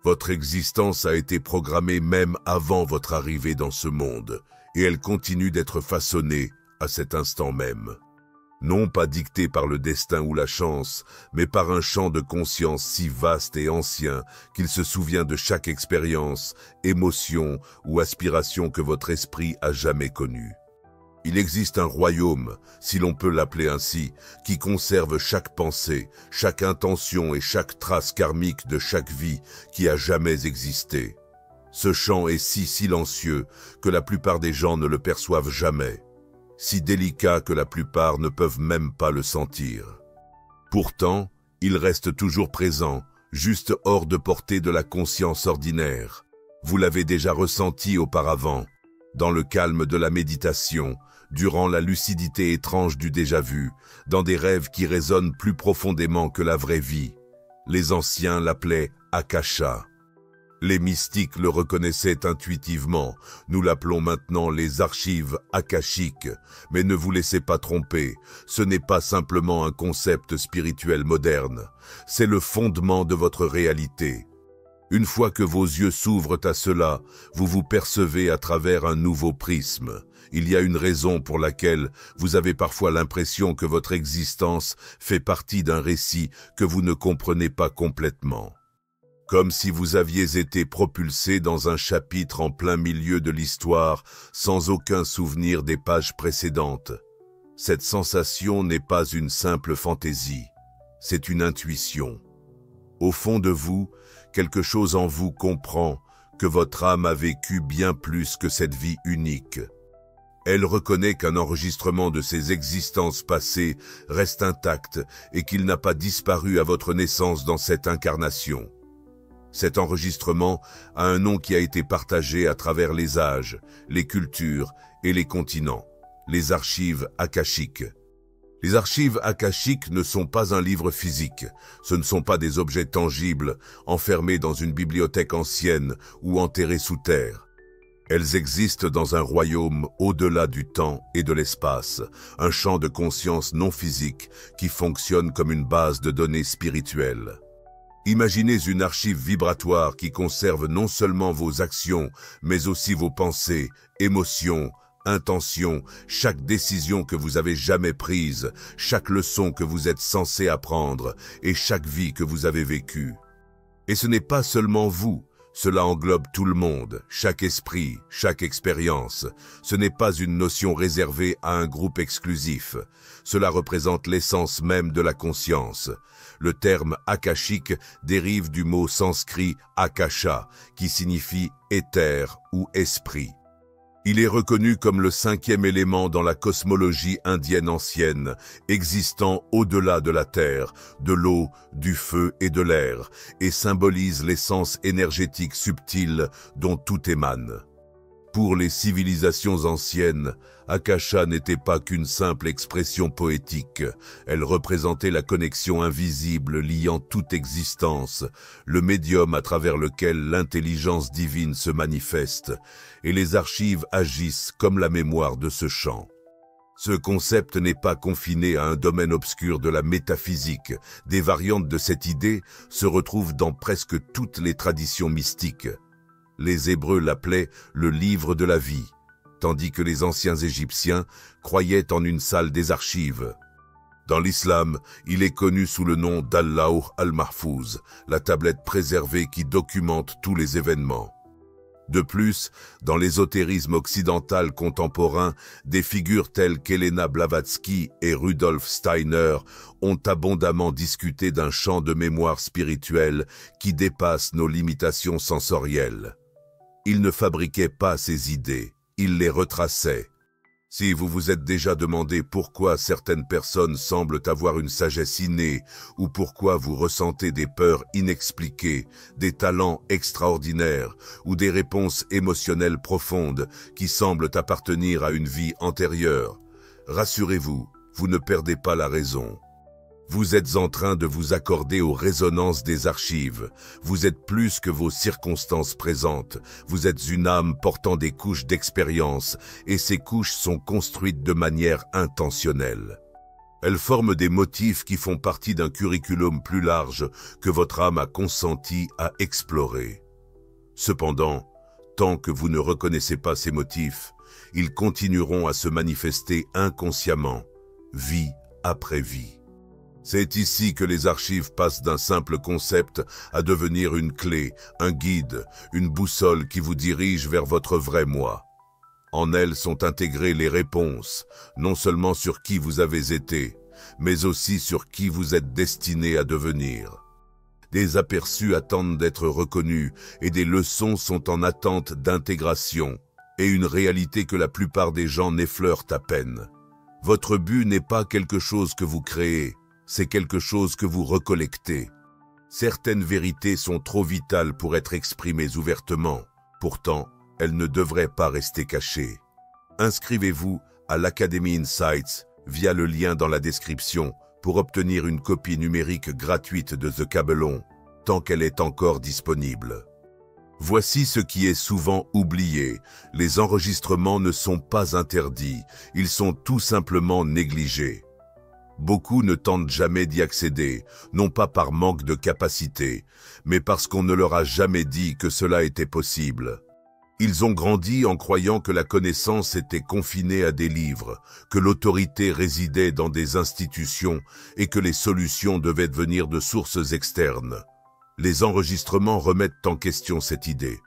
Votre existence a été programmée même avant votre arrivée dans ce monde, et elle continue d'être façonnée à cet instant même. Non pas dictée par le destin ou la chance, mais par un champ de conscience si vaste et ancien qu'il se souvient de chaque expérience, émotion ou aspiration que votre esprit a jamais connue. Il existe un royaume, si l'on peut l'appeler ainsi, qui conserve chaque pensée, chaque intention et chaque trace karmique de chaque vie qui a jamais existé. Ce champ est si silencieux que la plupart des gens ne le perçoivent jamais, si délicat que la plupart ne peuvent même pas le sentir. Pourtant, il reste toujours présent, juste hors de portée de la conscience ordinaire. Vous l'avez déjà ressenti auparavant, dans le calme de la méditation, durant la lucidité étrange du déjà-vu, dans des rêves qui résonnent plus profondément que la vraie vie. Les anciens l'appelaient Akasha. Les mystiques le reconnaissaient intuitivement. Nous l'appelons maintenant les archives akashiques. Mais ne vous laissez pas tromper, ce n'est pas simplement un concept spirituel moderne. C'est le fondement de votre réalité. Une fois que vos yeux s'ouvrent à cela, vous vous percevez à travers un nouveau prisme. Il y a une raison pour laquelle vous avez parfois l'impression que votre existence fait partie d'un récit que vous ne comprenez pas complètement. Comme si vous aviez été propulsé dans un chapitre en plein milieu de l'histoire sans aucun souvenir des pages précédentes. Cette sensation n'est pas une simple fantaisie, c'est une intuition. Au fond de vous, quelque chose en vous comprend que votre âme a vécu bien plus que cette vie unique. Elle reconnaît qu'un enregistrement de ses existences passées reste intact et qu'il n'a pas disparu à votre naissance dans cette incarnation. Cet enregistrement a un nom qui a été partagé à travers les âges, les cultures et les continents, les archives akashiques. Les archives akashiques ne sont pas un livre physique, ce ne sont pas des objets tangibles enfermés dans une bibliothèque ancienne ou enterrés sous terre. Elles existent dans un royaume au-delà du temps et de l'espace, un champ de conscience non physique qui fonctionne comme une base de données spirituelles. Imaginez une archive vibratoire qui conserve non seulement vos actions, mais aussi vos pensées, émotions, intentions, chaque décision que vous avez jamais prise, chaque leçon que vous êtes censé apprendre et chaque vie que vous avez vécue. Et ce n'est pas seulement vous. Cela englobe tout le monde, chaque esprit, chaque expérience. Ce n'est pas une notion réservée à un groupe exclusif. Cela représente l'essence même de la conscience. Le terme akashique dérive du mot sanskrit akasha, qui signifie éther ou esprit. Il est reconnu comme le 5e élément dans la cosmologie indienne ancienne, existant au-delà de la terre, de l'eau, du feu et de l'air, et symbolise l'essence énergétique subtile dont tout émane. Pour les civilisations anciennes, Akasha n'était pas qu'une simple expression poétique. Elle représentait la connexion invisible liant toute existence, le médium à travers lequel l'intelligence divine se manifeste, et les archives agissent comme la mémoire de ce champ. Ce concept n'est pas confiné à un domaine obscur de la métaphysique. Des variantes de cette idée se retrouvent dans presque toutes les traditions mystiques. Les Hébreux l'appelaient le livre de la vie, tandis que les anciens Égyptiens croyaient en une salle des archives. Dans l'islam, il est connu sous le nom d'Al-Lawh al-Mahfouz, la tablette préservée qui documente tous les événements. De plus, dans l'ésotérisme occidental contemporain, des figures telles qu'Helena Blavatsky et Rudolf Steiner ont abondamment discuté d'un champ de mémoire spirituelle qui dépasse nos limitations sensorielles. Ils ne fabriquaient pas ces idées, ils les retraçaient. Si vous vous êtes déjà demandé pourquoi certaines personnes semblent avoir une sagesse innée ou pourquoi vous ressentez des peurs inexpliquées, des talents extraordinaires ou des réponses émotionnelles profondes qui semblent appartenir à une vie antérieure, rassurez-vous, vous ne perdez pas la raison. Vous êtes en train de vous accorder aux résonances des archives. Vous êtes plus que vos circonstances présentes. Vous êtes une âme portant des couches d'expérience, et ces couches sont construites de manière intentionnelle. Elles forment des motifs qui font partie d'un curriculum plus large que votre âme a consenti à explorer. Cependant, tant que vous ne reconnaissez pas ces motifs, ils continueront à se manifester inconsciemment, vie après vie. C'est ici que les archives passent d'un simple concept à devenir une clé, un guide, une boussole qui vous dirige vers votre vrai moi. En elles sont intégrées les réponses, non seulement sur qui vous avez été, mais aussi sur qui vous êtes destiné à devenir. Des aperçus attendent d'être reconnus et des leçons sont en attente d'intégration, et une réalité que la plupart des gens n'effleurent à peine. Votre but n'est pas quelque chose que vous créez, c'est quelque chose que vous recollectez. Certaines vérités sont trop vitales pour être exprimées ouvertement, pourtant, elles ne devraient pas rester cachées. Inscrivez-vous à l'Academy Insights via le lien dans la description pour obtenir une copie numérique gratuite de The Kabelon, tant qu'elle est encore disponible. Voici ce qui est souvent oublié. Les enregistrements ne sont pas interdits, ils sont tout simplement négligés. Beaucoup ne tentent jamais d'y accéder, non pas par manque de capacité, mais parce qu'on ne leur a jamais dit que cela était possible. Ils ont grandi en croyant que la connaissance était confinée à des livres, que l'autorité résidait dans des institutions et que les solutions devaient venir de sources externes. Les enregistrements remettent en question cette idée.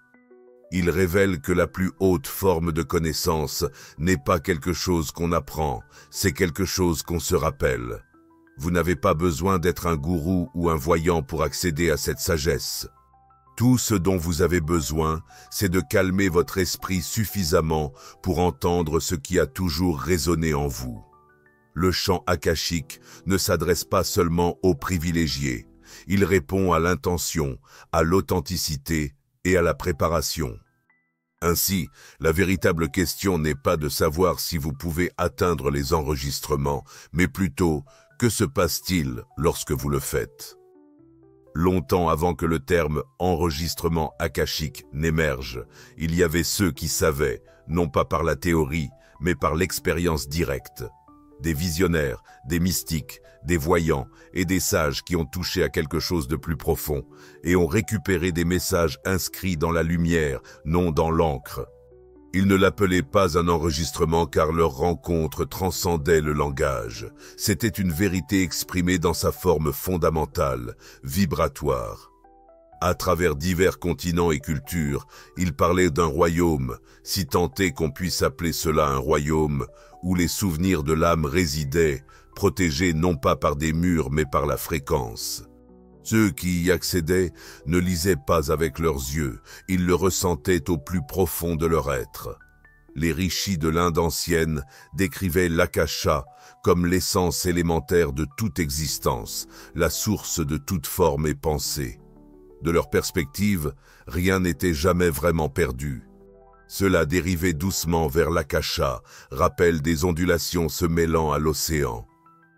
Ils révèlent que la plus haute forme de connaissance n'est pas quelque chose qu'on apprend, c'est quelque chose qu'on se rappelle. Vous n'avez pas besoin d'être un gourou ou un voyant pour accéder à cette sagesse. Tout ce dont vous avez besoin, c'est de calmer votre esprit suffisamment pour entendre ce qui a toujours résonné en vous. Le chant akashique ne s'adresse pas seulement aux privilégiés, il répond à l'intention, à l'authenticité et à la préparation. Ainsi, la véritable question n'est pas de savoir si vous pouvez atteindre les enregistrements, mais plutôt, que se passe-t-il lorsque vous le faites ? Longtemps avant que le terme « enregistrement akashique » n'émerge, il y avait ceux qui savaient, non pas par la théorie, mais par l'expérience directe. Des visionnaires, des mystiques, des voyants et des sages qui ont touché à quelque chose de plus profond et ont récupéré des messages inscrits dans la lumière, non dans l'encre. Ils ne l'appelaient pas un enregistrement car leur rencontre transcendait le langage. C'était une vérité exprimée dans sa forme fondamentale, vibratoire. À travers divers continents et cultures, ils parlaient d'un royaume, si tant est qu'on puisse appeler cela un royaume, où les souvenirs de l'âme résidaient, protégés non pas par des murs mais par la fréquence. Ceux qui y accédaient ne lisaient pas avec leurs yeux, ils le ressentaient au plus profond de leur être. Les rishis de l'Inde ancienne décrivaient l'akasha comme l'essence élémentaire de toute existence, la source de toute forme et pensée. De leur perspective, rien n'était jamais vraiment perdu. Cela dérivait doucement vers l'akasha, rappel des ondulations se mêlant à l'océan.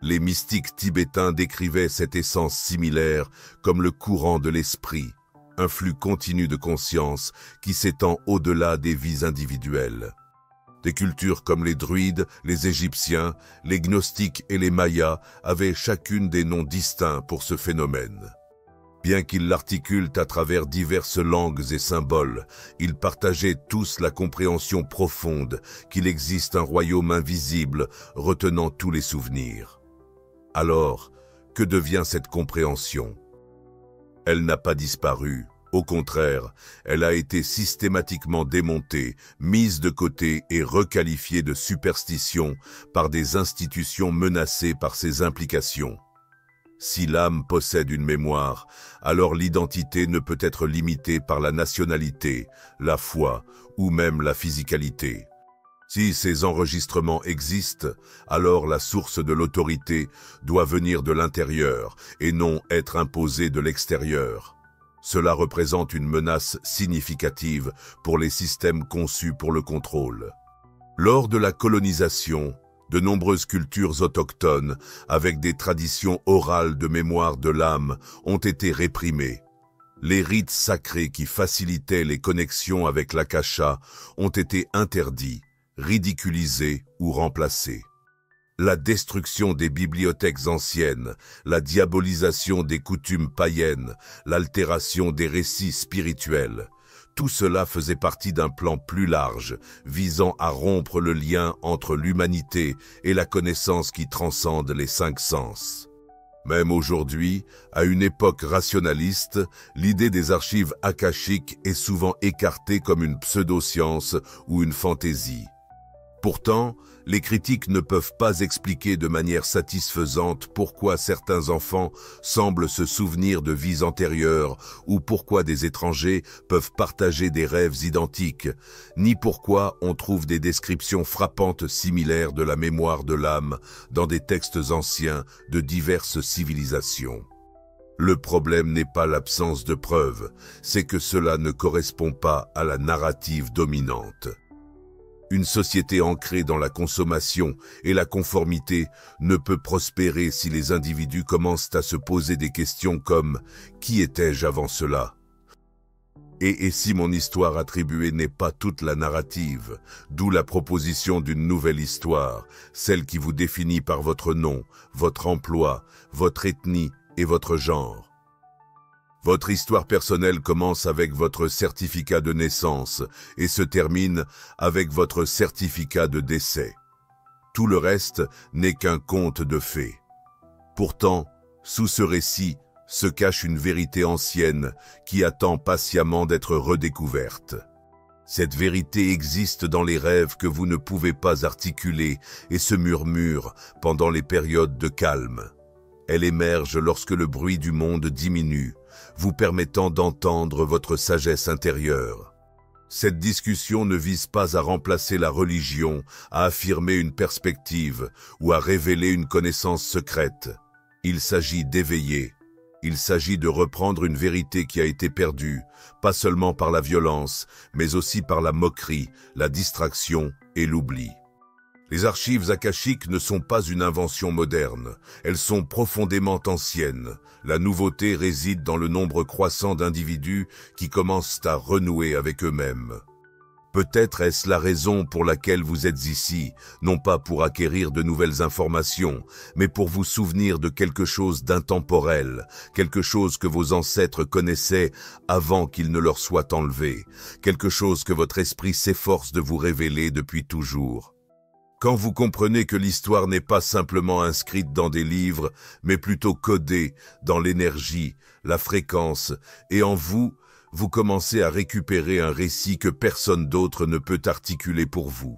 Les mystiques tibétains décrivaient cette essence similaire comme le courant de l'esprit, un flux continu de conscience qui s'étend au-delà des vies individuelles. Des cultures comme les druides, les Égyptiens, les gnostiques et les Mayas avaient chacune des noms distincts pour ce phénomène. Bien qu'ils l'articulent à travers diverses langues et symboles, ils partageaient tous la compréhension profonde qu'il existe un royaume invisible retenant tous les souvenirs. Alors, que devient cette compréhension? Elle n'a pas disparu. Au contraire, elle a été systématiquement démontée, mise de côté et requalifiée de superstition par des institutions menacées par ses implications. Si l'âme possède une mémoire, alors l'identité ne peut être limitée par la nationalité, la foi ou même la physicalité. Si ces enregistrements existent, alors la source de l'autorité doit venir de l'intérieur et non être imposée de l'extérieur. Cela représente une menace significative pour les systèmes conçus pour le contrôle. Lors de la colonisation, de nombreuses cultures autochtones, avec des traditions orales de mémoire de l'âme, ont été réprimées. Les rites sacrés qui facilitaient les connexions avec l'akasha ont été interdits, ridiculisés ou remplacés. La destruction des bibliothèques anciennes, la diabolisation des coutumes païennes, l'altération des récits spirituels, tout cela faisait partie d'un plan plus large, visant à rompre le lien entre l'humanité et la connaissance qui transcende les 5 sens. Même aujourd'hui, à une époque rationaliste, l'idée des archives akashiques est souvent écartée comme une pseudo-science ou une fantaisie. Pourtant, les critiques ne peuvent pas expliquer de manière satisfaisante pourquoi certains enfants semblent se souvenir de vies antérieures ou pourquoi des étrangers peuvent partager des rêves identiques, ni pourquoi on trouve des descriptions frappantes similaires de la mémoire de l'âme dans des textes anciens de diverses civilisations. Le problème n'est pas l'absence de preuves, c'est que cela ne correspond pas à la narrative dominante. Une société ancrée dans la consommation et la conformité ne peut prospérer si les individus commencent à se poser des questions comme « Qui étais-je avant cela ?» Et si mon histoire attribuée n'est pas toute la narrative, d'où la proposition d'une nouvelle histoire, celle qui vous définit par votre nom, votre emploi, votre ethnie et votre genre. Votre histoire personnelle commence avec votre certificat de naissance et se termine avec votre certificat de décès. Tout le reste n'est qu'un conte de fées. Pourtant, sous ce récit se cache une vérité ancienne qui attend patiemment d'être redécouverte. Cette vérité existe dans les rêves que vous ne pouvez pas articuler et se murmure pendant les périodes de calme. Elle émerge lorsque le bruit du monde diminue, vous permettant d'entendre votre sagesse intérieure. Cette discussion ne vise pas à remplacer la religion, à affirmer une perspective ou à révéler une connaissance secrète. Il s'agit d'éveiller. Il s'agit de reprendre une vérité qui a été perdue, pas seulement par la violence, mais aussi par la moquerie, la distraction et l'oubli. Les archives akashiques ne sont pas une invention moderne, elles sont profondément anciennes. La nouveauté réside dans le nombre croissant d'individus qui commencent à renouer avec eux-mêmes. Peut-être est-ce la raison pour laquelle vous êtes ici, non pas pour acquérir de nouvelles informations, mais pour vous souvenir de quelque chose d'intemporel, quelque chose que vos ancêtres connaissaient avant qu'il ne leur soit enlevé, quelque chose que votre esprit s'efforce de vous révéler depuis toujours. Quand vous comprenez que l'histoire n'est pas simplement inscrite dans des livres, mais plutôt codée dans l'énergie, la fréquence, et en vous, vous commencez à récupérer un récit que personne d'autre ne peut articuler pour vous.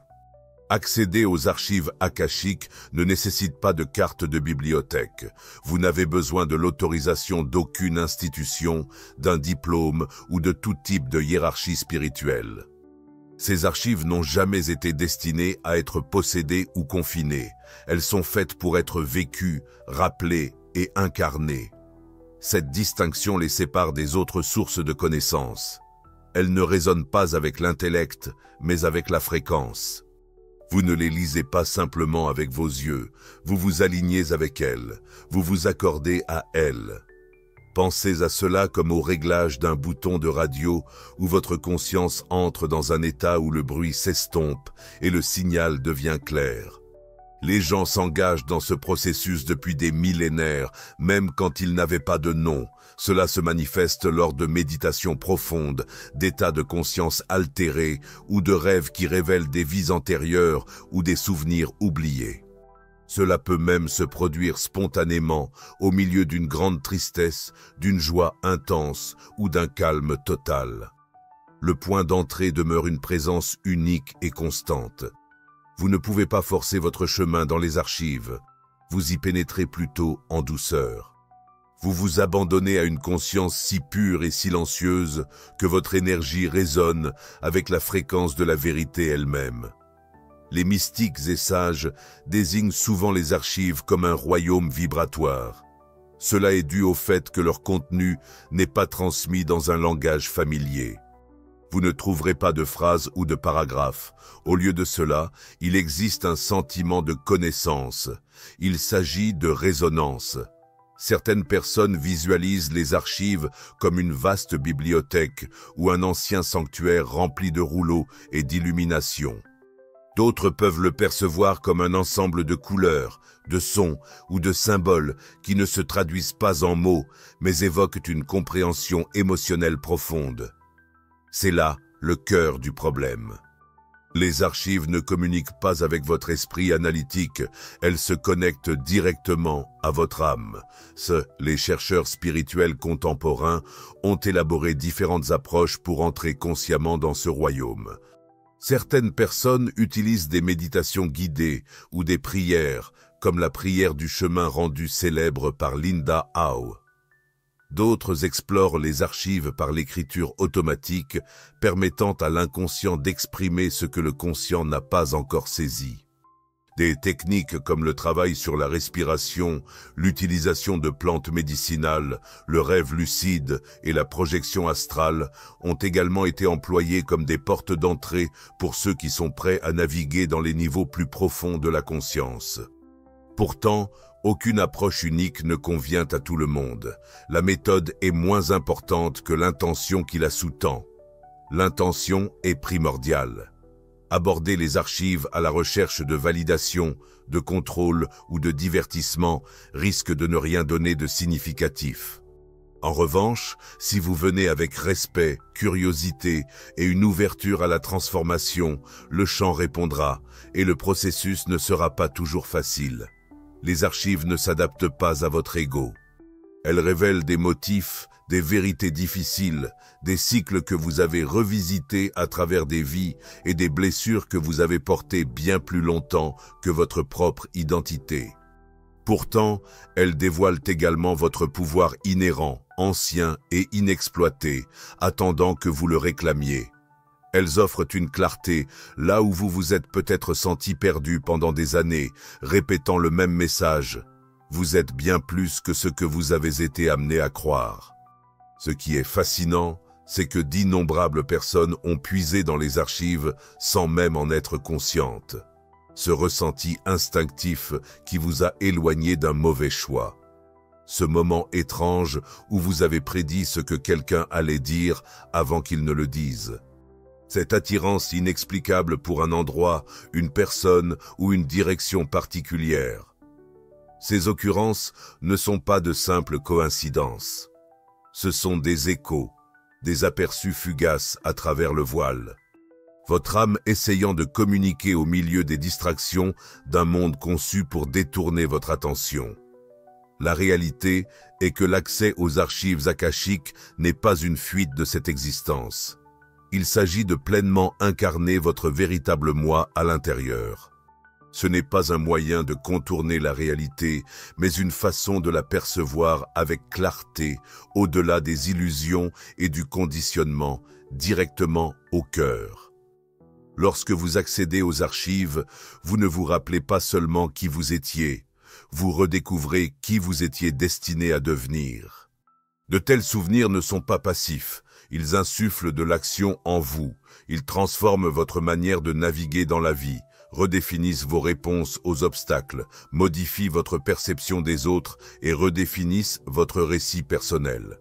Accéder aux archives akashiques ne nécessite pas de carte de bibliothèque. Vous n'avez besoin de l'autorisation d'aucune institution, d'un diplôme ou de tout type de hiérarchie spirituelle. Ces archives n'ont jamais été destinées à être possédées ou confinées. Elles sont faites pour être vécues, rappelées et incarnées. Cette distinction les sépare des autres sources de connaissances. Elles ne résonnent pas avec l'intellect, mais avec la fréquence. Vous ne les lisez pas simplement avec vos yeux, vous vous alignez avec elles, vous vous accordez à elles. Pensez à cela comme au réglage d'un bouton de radio où votre conscience entre dans un état où le bruit s'estompe et le signal devient clair. Les gens s'engagent dans ce processus depuis des millénaires, même quand ils n'avaient pas de nom. Cela se manifeste lors de méditations profondes, d'états de conscience altérés ou de rêves qui révèlent des vies antérieures ou des souvenirs oubliés. Cela peut même se produire spontanément, au milieu d'une grande tristesse, d'une joie intense ou d'un calme total. Le point d'entrée demeure une présence unique et constante. Vous ne pouvez pas forcer votre chemin dans les archives, vous y pénétrez plutôt en douceur. Vous vous abandonnez à une conscience si pure et silencieuse que votre énergie résonne avec la fréquence de la vérité elle-même. Les mystiques et sages désignent souvent les archives comme un royaume vibratoire. Cela est dû au fait que leur contenu n'est pas transmis dans un langage familier. Vous ne trouverez pas de phrases ou de paragraphes. Au lieu de cela, il existe un sentiment de connaissance. Il s'agit de résonance. Certaines personnes visualisent les archives comme une vaste bibliothèque ou un ancien sanctuaire rempli de rouleaux et d'illuminations. D'autres peuvent le percevoir comme un ensemble de couleurs, de sons ou de symboles qui ne se traduisent pas en mots, mais évoquent une compréhension émotionnelle profonde. C'est là le cœur du problème. Les archives ne communiquent pas avec votre esprit analytique, elles se connectent directement à votre âme. Les chercheurs spirituels contemporains ont élaboré différentes approches pour entrer consciemment dans ce royaume. Certaines personnes utilisent des méditations guidées ou des prières, comme la prière du chemin rendue célèbre par Linda Howe. D'autres explorent les archives par l'écriture automatique, permettant à l'inconscient d'exprimer ce que le conscient n'a pas encore saisi. Des techniques comme le travail sur la respiration, l'utilisation de plantes médicinales, le rêve lucide et la projection astrale ont également été employées comme des portes d'entrée pour ceux qui sont prêts à naviguer dans les niveaux plus profonds de la conscience. Pourtant, aucune approche unique ne convient à tout le monde. La méthode est moins importante que l'intention qui la sous-tend. L'intention est primordiale. Aborder les archives à la recherche de validation, de contrôle ou de divertissement risque de ne rien donner de significatif. En revanche, si vous venez avec respect, curiosité et une ouverture à la transformation, le champ répondra et le processus ne sera pas toujours facile. Les archives ne s'adaptent pas à votre ego. Elles révèlent des motifs, des vérités difficiles, des cycles que vous avez revisités à travers des vies et des blessures que vous avez portées bien plus longtemps que votre propre identité. Pourtant, elles dévoilent également votre pouvoir inhérent, ancien et inexploité, attendant que vous le réclamiez. Elles offrent une clarté, là où vous vous êtes peut-être senti perdu pendant des années, répétant le même message. Vous êtes bien plus que ce que vous avez été amené à croire. Ce qui est fascinant, c'est que d'innombrables personnes ont puisé dans les archives sans même en être conscientes. Ce ressenti instinctif qui vous a éloigné d'un mauvais choix. Ce moment étrange où vous avez prédit ce que quelqu'un allait dire avant qu'il ne le dise. Cette attirance inexplicable pour un endroit, une personne ou une direction particulière. Ces occurrences ne sont pas de simples coïncidences. Ce sont des échos, des aperçus fugaces à travers le voile. Votre âme essayant de communiquer au milieu des distractions d'un monde conçu pour détourner votre attention. La réalité est que l'accès aux archives akashiques n'est pas une fuite de cette existence. Il s'agit de pleinement incarner votre véritable moi à l'intérieur. Ce n'est pas un moyen de contourner la réalité, mais une façon de la percevoir avec clarté, au-delà des illusions et du conditionnement, directement au cœur. Lorsque vous accédez aux archives, vous ne vous rappelez pas seulement qui vous étiez, vous redécouvrez qui vous étiez destiné à devenir. De tels souvenirs ne sont pas passifs. Ils insufflent de l'action en vous, ils transforment votre manière de naviguer dans la vie, redéfinissent vos réponses aux obstacles, modifient votre perception des autres et redéfinissent votre récit personnel.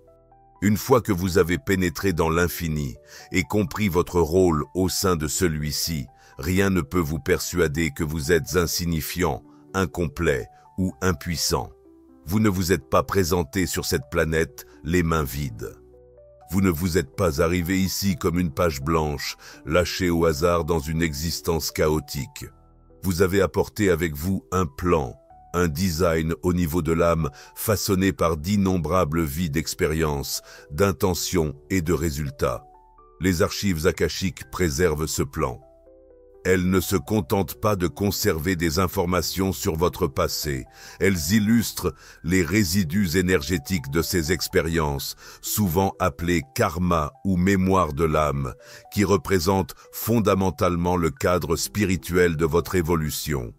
Une fois que vous avez pénétré dans l'infini et compris votre rôle au sein de celui-ci, rien ne peut vous persuader que vous êtes insignifiant, incomplet ou impuissant. Vous ne vous êtes pas présenté sur cette planète les mains vides. Vous ne vous êtes pas arrivé ici comme une page blanche, lâchée au hasard dans une existence chaotique. Vous avez apporté avec vous un plan, un design au niveau de l'âme façonné par d'innombrables vies d'expériences, d'intentions et de résultats. Les archives akashiques préservent ce plan. Elles ne se contentent pas de conserver des informations sur votre passé. Elles illustrent les résidus énergétiques de ces expériences, souvent appelées karma ou mémoire de l'âme, qui représentent fondamentalement le cadre spirituel de votre évolution.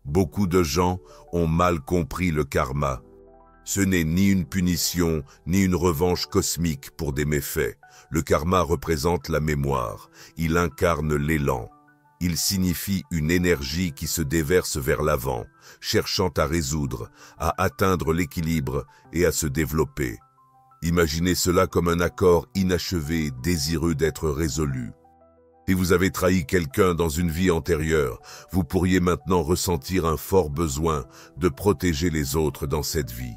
Beaucoup de gens ont mal compris le karma. Ce n'est ni une punition, ni une revanche cosmique pour des méfaits. Le karma représente la mémoire. Il incarne l'élan. Il signifie une énergie qui se déverse vers l'avant, cherchant à résoudre, à atteindre l'équilibre et à se développer. Imaginez cela comme un accord inachevé, désireux d'être résolu. Si vous avez trahi quelqu'un dans une vie antérieure, vous pourriez maintenant ressentir un fort besoin de protéger les autres dans cette vie.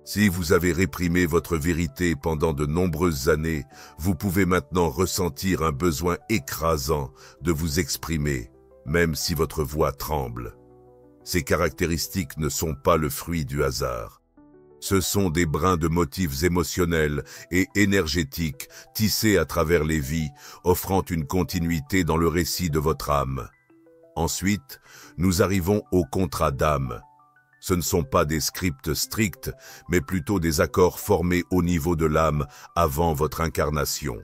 Si vous avez réprimé votre vérité pendant de nombreuses années, vous pouvez maintenant ressentir un besoin écrasant de vous exprimer, même si votre voix tremble. Ces caractéristiques ne sont pas le fruit du hasard. Ce sont des brins de motifs émotionnels et énergétiques tissés à travers les vies, offrant une continuité dans le récit de votre âme. Ensuite, nous arrivons au contrat d'âme. Ce ne sont pas des scripts stricts, mais plutôt des accords formés au niveau de l'âme avant votre incarnation.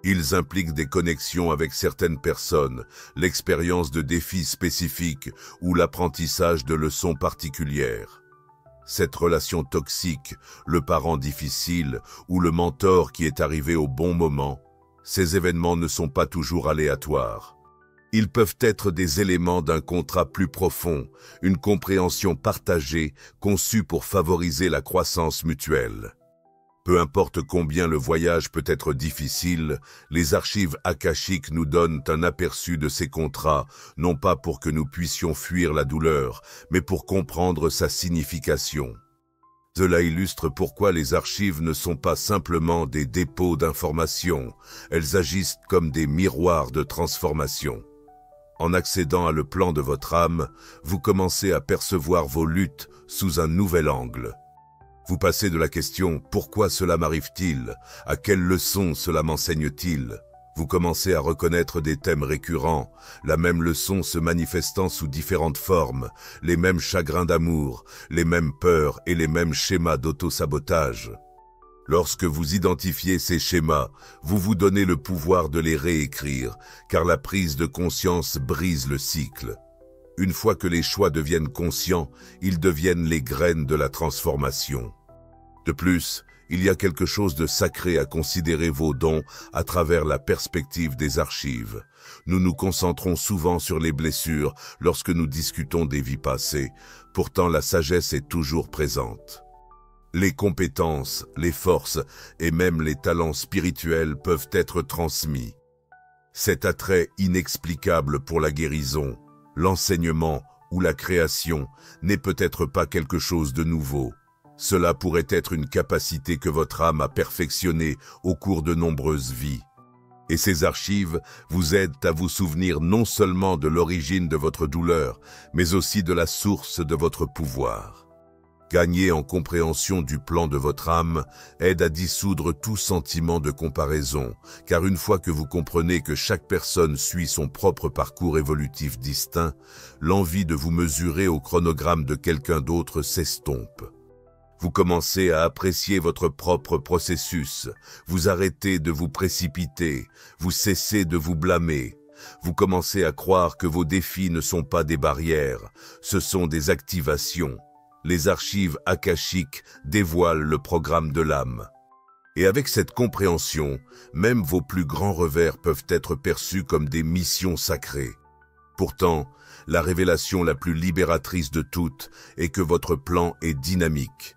Ils impliquent des connexions avec certaines personnes, l'expérience de défis spécifiques ou l'apprentissage de leçons particulières. Cette relation toxique, le parent difficile ou le mentor qui est arrivé au bon moment, ces événements ne sont pas toujours aléatoires. Ils peuvent être des éléments d'un contrat plus profond, une compréhension partagée conçue pour favoriser la croissance mutuelle. Peu importe combien le voyage peut être difficile, les archives akashiques nous donnent un aperçu de ces contrats, non pas pour que nous puissions fuir la douleur, mais pour comprendre sa signification. Cela illustre pourquoi les archives ne sont pas simplement des dépôts d'informations, elles agissent comme des miroirs de transformation. En accédant à le plan de votre âme, vous commencez à percevoir vos luttes sous un nouvel angle. Vous passez de la question « Pourquoi cela m'arrive-t-il » à « Quelle leçon cela m'enseigne-t-il » Vous commencez à reconnaître des thèmes récurrents, la même leçon se manifestant sous différentes formes, les mêmes chagrins d'amour, les mêmes peurs et les mêmes schémas d'auto-sabotage. Lorsque vous identifiez ces schémas, vous vous donnez le pouvoir de les réécrire, car la prise de conscience brise le cycle. Une fois que les choix deviennent conscients, ils deviennent les graines de la transformation. De plus, il y a quelque chose de sacré à considérer vos dons à travers la perspective des archives. Nous nous concentrons souvent sur les blessures lorsque nous discutons des vies passées, pourtant la sagesse est toujours présente. Les compétences, les forces et même les talents spirituels peuvent être transmis. Cet attrait inexplicable pour la guérison, l'enseignement ou la création n'est peut-être pas quelque chose de nouveau. Cela pourrait être une capacité que votre âme a perfectionnée au cours de nombreuses vies. Et ces archives vous aident à vous souvenir non seulement de l'origine de votre douleur, mais aussi de la source de votre pouvoir. Gagner en compréhension du plan de votre âme aide à dissoudre tout sentiment de comparaison, car une fois que vous comprenez que chaque personne suit son propre parcours évolutif distinct, l'envie de vous mesurer au chronogramme de quelqu'un d'autre s'estompe. Vous commencez à apprécier votre propre processus, vous arrêtez de vous précipiter, vous cessez de vous blâmer. Vous commencez à croire que vos défis ne sont pas des barrières, ce sont des activations. Les archives akashiques dévoilent le programme de l'âme. Et avec cette compréhension, même vos plus grands revers peuvent être perçus comme des missions sacrées. Pourtant, la révélation la plus libératrice de toutes est que votre plan est dynamique.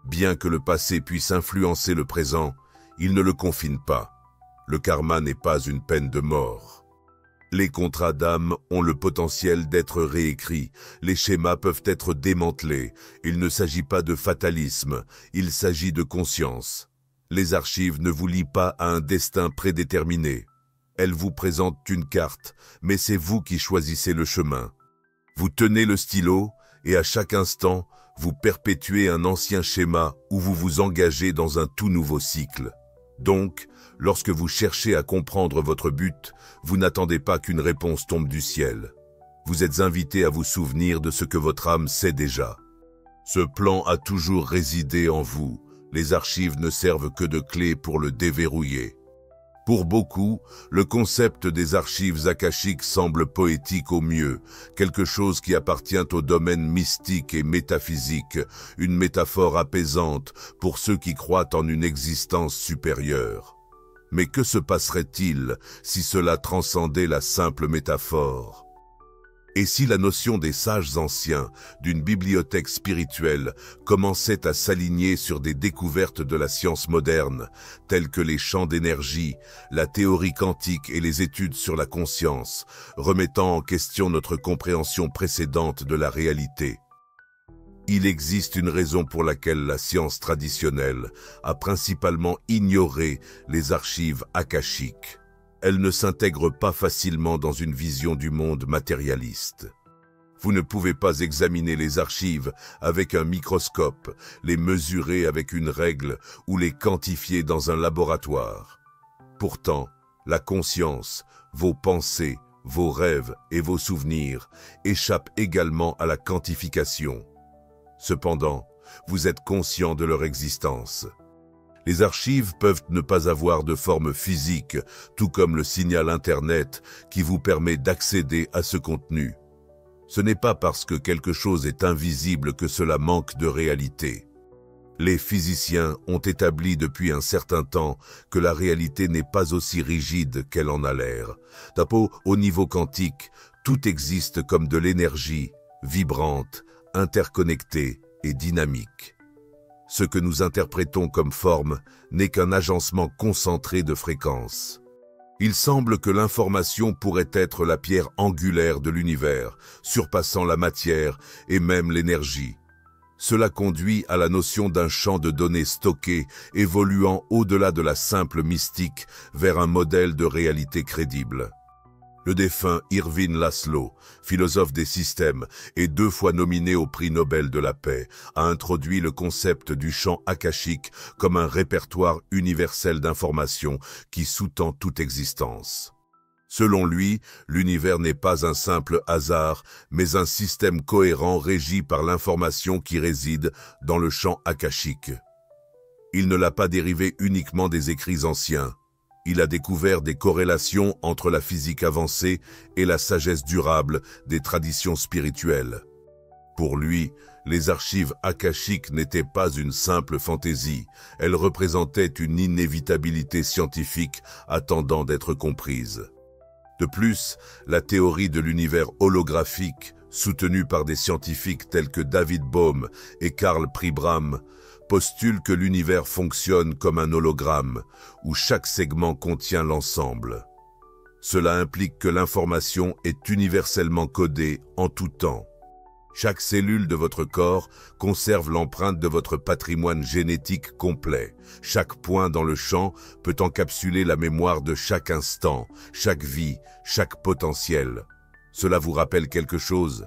Bien que le passé puisse influencer le présent, il ne le confine pas. Le karma n'est pas une peine de mort. Les contrats d'âme ont le potentiel d'être réécrits, les schémas peuvent être démantelés. Il ne s'agit pas de fatalisme, il s'agit de conscience. Les archives ne vous lient pas à un destin prédéterminé. Elles vous présentent une carte, mais c'est vous qui choisissez le chemin. Vous tenez le stylo et à chaque instant, vous perpétuez un ancien schéma où vous vous engagez dans un tout nouveau cycle. Donc, lorsque vous cherchez à comprendre votre but, vous n'attendez pas qu'une réponse tombe du ciel. Vous êtes invité à vous souvenir de ce que votre âme sait déjà. Ce plan a toujours résidé en vous. Les archives ne servent que de clé pour le déverrouiller. Pour beaucoup, le concept des archives akashiques semble poétique au mieux, quelque chose qui appartient au domaine mystique et métaphysique, une métaphore apaisante pour ceux qui croient en une existence supérieure. Mais que se passerait-il si cela transcendait la simple métaphore? Et si la notion des sages anciens, d'une bibliothèque spirituelle, commençait à s'aligner sur des découvertes de la science moderne, telles que les champs d'énergie, la théorie quantique et les études sur la conscience, remettant en question notre compréhension précédente de la réalité? Il existe une raison pour laquelle la science traditionnelle a principalement ignoré les archives akashiques. Elle ne s'intègre pas facilement dans une vision du monde matérialiste. Vous ne pouvez pas examiner les archives avec un microscope, les mesurer avec une règle ou les quantifier dans un laboratoire. Pourtant, la conscience, vos pensées, vos rêves et vos souvenirs échappent également à la quantification. Cependant, vous êtes conscient de leur existence. Les archives peuvent ne pas avoir de forme physique, tout comme le signal Internet qui vous permet d'accéder à ce contenu. Ce n'est pas parce que quelque chose est invisible que cela manque de réalité. Les physiciens ont établi depuis un certain temps que la réalité n'est pas aussi rigide qu'elle en a l'air. Au niveau quantique, tout existe comme de l'énergie, vibrante, interconnectée et dynamique. Ce que nous interprétons comme forme n'est qu'un agencement concentré de fréquences. Il semble que l'information pourrait être la pierre angulaire de l'univers, surpassant la matière et même l'énergie. Cela conduit à la notion d'un champ de données stocké, évoluant au-delà de la simple mystique vers un modèle de réalité crédible. Le défunt Irving Laszlo, philosophe des systèmes et 2 fois nominé au prix Nobel de la paix, a introduit le concept du champ akashique comme un répertoire universel d'informations qui sous-tend toute existence. Selon lui, l'univers n'est pas un simple hasard, mais un système cohérent régi par l'information qui réside dans le champ akashique. Il ne l'a pas dérivé uniquement des écrits anciens. Il a découvert des corrélations entre la physique avancée et la sagesse durable des traditions spirituelles. Pour lui, les archives akashiques n'étaient pas une simple fantaisie, elles représentaient une inévitabilité scientifique attendant d'être comprise. De plus, la théorie de l'univers holographique, soutenue par des scientifiques tels que David Bohm et Karl Pribram, postule que l'univers fonctionne comme un hologramme, où chaque segment contient l'ensemble. Cela implique que l'information est universellement codée en tout temps. Chaque cellule de votre corps conserve l'empreinte de votre patrimoine génétique complet. Chaque point dans le champ peut encapsuler la mémoire de chaque instant, chaque vie, chaque potentiel. Cela vous rappelle quelque chose ?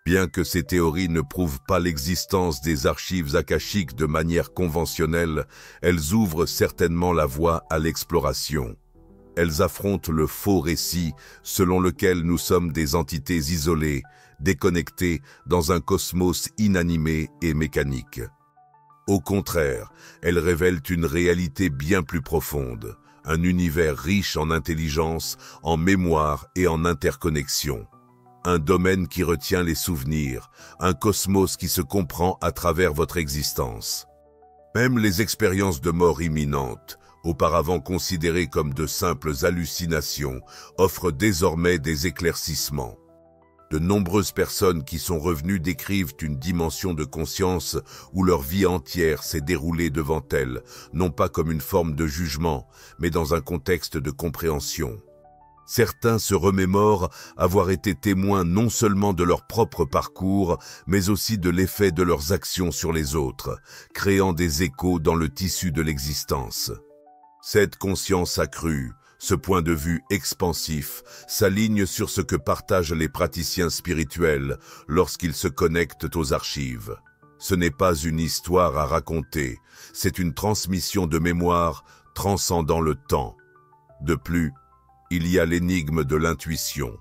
Bien que ces théories ne prouvent pas l'existence des archives akashiques de manière conventionnelle, elles ouvrent certainement la voie à l'exploration. Elles affrontent le faux récit selon lequel nous sommes des entités isolées, déconnectées dans un cosmos inanimé et mécanique. Au contraire, elles révèlent une réalité bien plus profonde, un univers riche en intelligence, en mémoire et en interconnexion. Un domaine qui retient les souvenirs, un cosmos qui se comprend à travers votre existence. Même les expériences de mort imminente, auparavant considérées comme de simples hallucinations, offrent désormais des éclaircissements. De nombreuses personnes qui sont revenues décrivent une dimension de conscience où leur vie entière s'est déroulée devant elles, non pas comme une forme de jugement, mais dans un contexte de compréhension. Certains se remémorent avoir été témoins non seulement de leur propre parcours, mais aussi de l'effet de leurs actions sur les autres, créant des échos dans le tissu de l'existence. Cette conscience accrue, ce point de vue expansif, s'aligne sur ce que partagent les praticiens spirituels lorsqu'ils se connectent aux archives. Ce n'est pas une histoire à raconter, c'est une transmission de mémoire transcendant le temps. De plus, il y a l'énigme de l'intuition.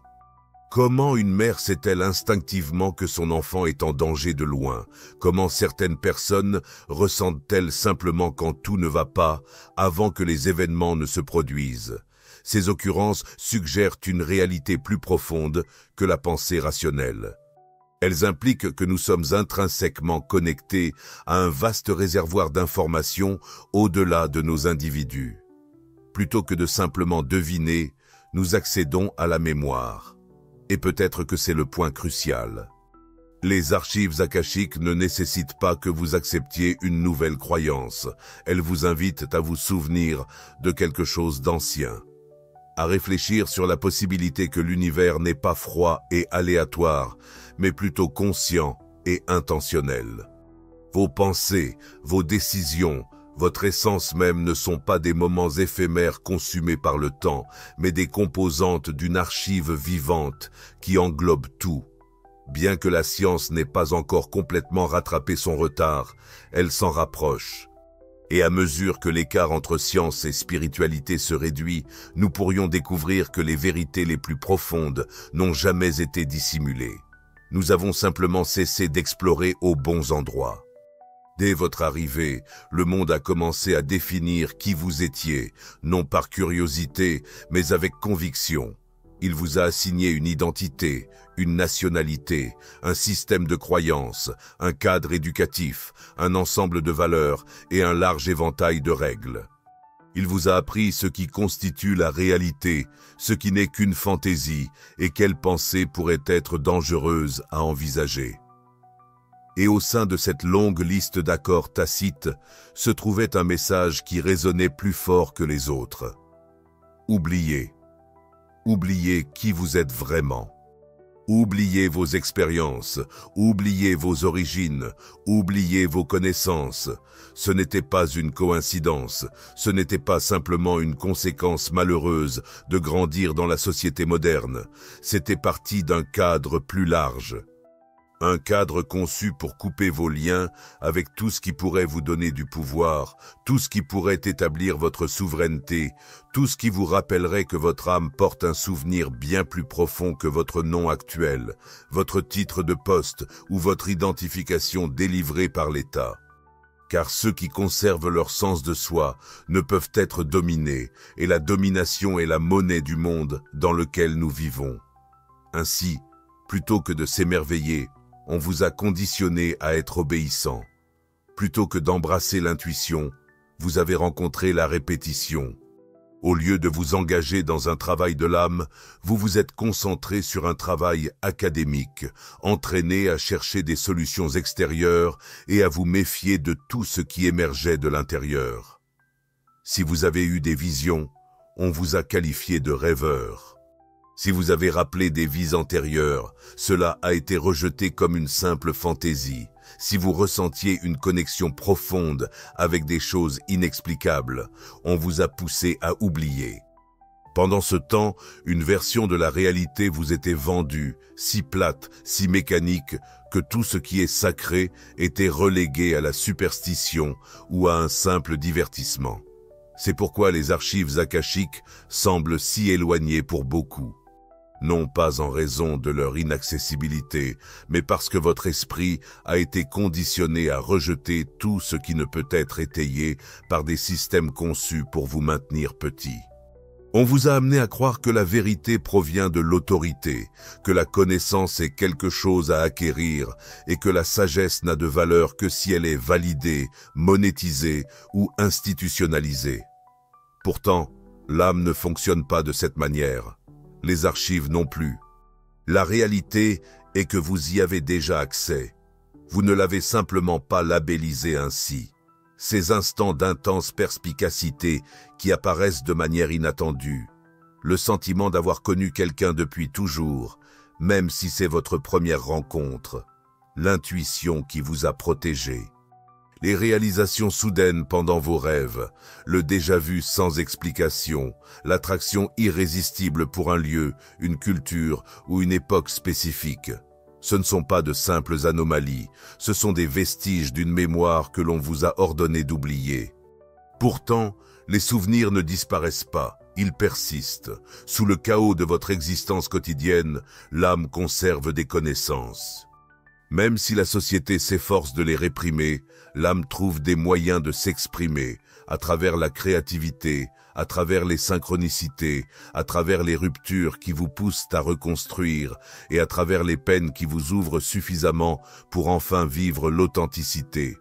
Comment une mère sait-elle instinctivement que son enfant est en danger de loin? Comment certaines personnes ressentent-elles simplement quand tout ne va pas, avant que les événements ne se produisent? Ces occurrences suggèrent une réalité plus profonde que la pensée rationnelle. Elles impliquent que nous sommes intrinsèquement connectés à un vaste réservoir d'informations au-delà de nos individus. Plutôt que de simplement deviner, nous accédons à la mémoire. Et peut-être que c'est le point crucial. Les archives akashiques ne nécessitent pas que vous acceptiez une nouvelle croyance. Elles vous invitent à vous souvenir de quelque chose d'ancien. À réfléchir sur la possibilité que l'univers n'est pas froid et aléatoire, mais plutôt conscient et intentionnel. Vos pensées, vos décisions, votre essence même ne sont pas des moments éphémères consumés par le temps, mais des composantes d'une archive vivante qui englobe tout. Bien que la science n'ait pas encore complètement rattrapé son retard, elle s'en rapproche. Et à mesure que l'écart entre science et spiritualité se réduit, nous pourrions découvrir que les vérités les plus profondes n'ont jamais été dissimulées. Nous avons simplement cessé d'explorer aux bons endroits. Dès votre arrivée, le monde a commencé à définir qui vous étiez, non par curiosité, mais avec conviction. Il vous a assigné une identité, une nationalité, un système de croyances, un cadre éducatif, un ensemble de valeurs et un large éventail de règles. Il vous a appris ce qui constitue la réalité, ce qui n'est qu'une fantaisie et quelle pensée pourrait être dangereuse à envisager. Et au sein de cette longue liste d'accords tacites se trouvait un message qui résonnait plus fort que les autres. Oubliez. Oubliez qui vous êtes vraiment. Oubliez vos expériences, oubliez vos origines, oubliez vos connaissances. Ce n'était pas une coïncidence, ce n'était pas simplement une conséquence malheureuse de grandir dans la société moderne. C'était parti d'un cadre plus large. Un cadre conçu pour couper vos liens avec tout ce qui pourrait vous donner du pouvoir, tout ce qui pourrait établir votre souveraineté, tout ce qui vous rappellerait que votre âme porte un souvenir bien plus profond que votre nom actuel, votre titre de poste ou votre identification délivrée par l'État. Car ceux qui conservent leur sens de soi ne peuvent être dominés, et la domination est la monnaie du monde dans lequel nous vivons. Ainsi, plutôt que de s'émerveiller, on vous a conditionné à être obéissant. Plutôt que d'embrasser l'intuition, vous avez rencontré la répétition. Au lieu de vous engager dans un travail de l'âme, vous vous êtes concentré sur un travail académique, entraîné à chercher des solutions extérieures et à vous méfier de tout ce qui émergeait de l'intérieur. Si vous avez eu des visions, on vous a qualifié de rêveur. Si vous avez rappelé des vies antérieures, cela a été rejeté comme une simple fantaisie. Si vous ressentiez une connexion profonde avec des choses inexplicables, on vous a poussé à oublier. Pendant ce temps, une version de la réalité vous était vendue, si plate, si mécanique, que tout ce qui est sacré était relégué à la superstition ou à un simple divertissement. C'est pourquoi les archives akashiques semblent si éloignées pour beaucoup. Non pas en raison de leur inaccessibilité, mais parce que votre esprit a été conditionné à rejeter tout ce qui ne peut être étayé par des systèmes conçus pour vous maintenir petit. On vous a amené à croire que la vérité provient de l'autorité, que la connaissance est quelque chose à acquérir et que la sagesse n'a de valeur que si elle est validée, monétisée ou institutionnalisée. Pourtant, l'âme ne fonctionne pas de cette manière. Les archives non plus. La réalité est que vous y avez déjà accès. Vous ne l'avez simplement pas labellisé ainsi. Ces instants d'intense perspicacité qui apparaissent de manière inattendue. Le sentiment d'avoir connu quelqu'un depuis toujours, même si c'est votre première rencontre. L'intuition qui vous a protégé. Les réalisations soudaines pendant vos rêves, le déjà-vu sans explication, l'attraction irrésistible pour un lieu, une culture ou une époque spécifique. Ce ne sont pas de simples anomalies, ce sont des vestiges d'une mémoire que l'on vous a ordonné d'oublier. Pourtant, les souvenirs ne disparaissent pas, ils persistent. Sous le chaos de votre existence quotidienne, l'âme conserve des connaissances. Même si la société s'efforce de les réprimer, l'âme trouve des moyens de s'exprimer à travers la créativité, à travers les synchronicités, à travers les ruptures qui vous poussent à reconstruire et à travers les peines qui vous ouvrent suffisamment pour enfin vivre l'authenticité.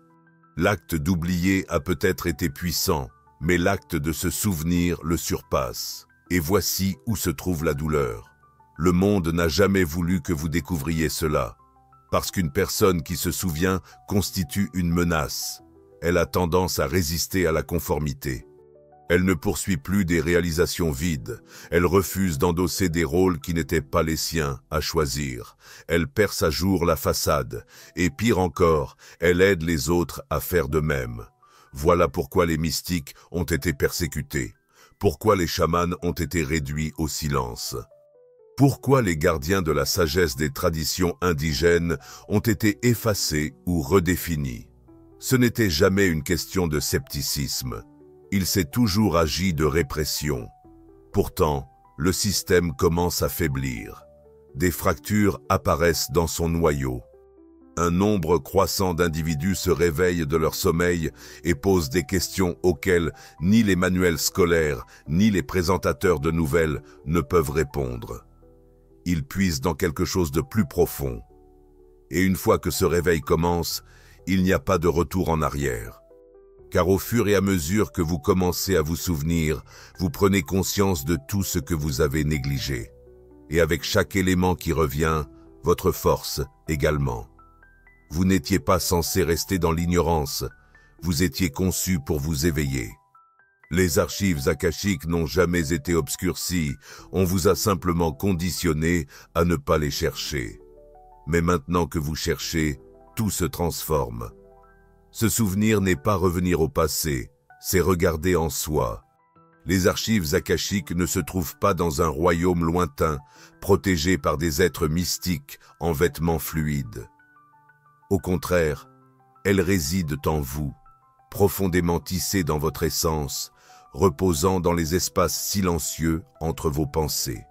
L'acte d'oublier a peut-être été puissant, mais l'acte de se souvenir le surpasse. Et voici où se trouve la douleur. Le monde n'a jamais voulu que vous découvriez cela, parce qu'une personne qui se souvient constitue une menace. Elle a tendance à résister à la conformité. Elle ne poursuit plus des réalisations vides. Elle refuse d'endosser des rôles qui n'étaient pas les siens à choisir. Elle perce à jour la façade. Et pire encore, elle aide les autres à faire de même. Voilà pourquoi les mystiques ont été persécutés. Pourquoi les chamans ont été réduits au silence. Pourquoi les gardiens de la sagesse des traditions indigènes ont été effacés ou redéfinis. Ce n'était jamais une question de scepticisme. Il s'est toujours agi de répression. Pourtant, le système commence à faiblir. Des fractures apparaissent dans son noyau. Un nombre croissant d'individus se réveillent de leur sommeil et posent des questions auxquelles ni les manuels scolaires, ni les présentateurs de nouvelles ne peuvent répondre. Ils puisent dans quelque chose de plus profond. Et une fois que ce réveil commence, il n'y a pas de retour en arrière. Car au fur et à mesure que vous commencez à vous souvenir, vous prenez conscience de tout ce que vous avez négligé. Et avec chaque élément qui revient, votre force également. Vous n'étiez pas censé rester dans l'ignorance, vous étiez conçu pour vous éveiller. Les archives akashiques n'ont jamais été obscurcies, on vous a simplement conditionné à ne pas les chercher. Mais maintenant que vous cherchez, tout se transforme. Se souvenir n'est pas revenir au passé, c'est regarder en soi. Les archives akashiques ne se trouvent pas dans un royaume lointain, protégé par des êtres mystiques en vêtements fluides. Au contraire, elles résident en vous, profondément tissées dans votre essence, reposant dans les espaces silencieux entre vos pensées.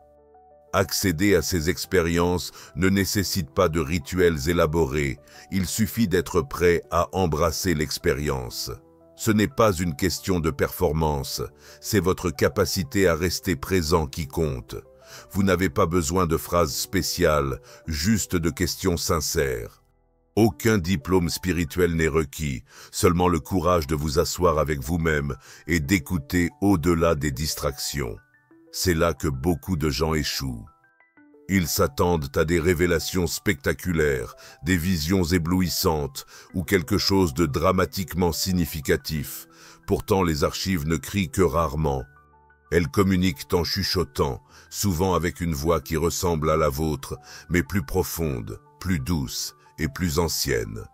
Accéder à ces expériences ne nécessite pas de rituels élaborés, il suffit d'être prêt à embrasser l'expérience. Ce n'est pas une question de performance, c'est votre capacité à rester présent qui compte. Vous n'avez pas besoin de phrases spéciales, juste de questions sincères. Aucun diplôme spirituel n'est requis, seulement le courage de vous asseoir avec vous-même et d'écouter au-delà des distractions. C'est là que beaucoup de gens échouent. Ils s'attendent à des révélations spectaculaires, des visions éblouissantes ou quelque chose de dramatiquement significatif. Pourtant, les archives ne crient que rarement. Elles communiquent en chuchotant, souvent avec une voix qui ressemble à la vôtre, mais plus profonde, plus douce et plus ancienne.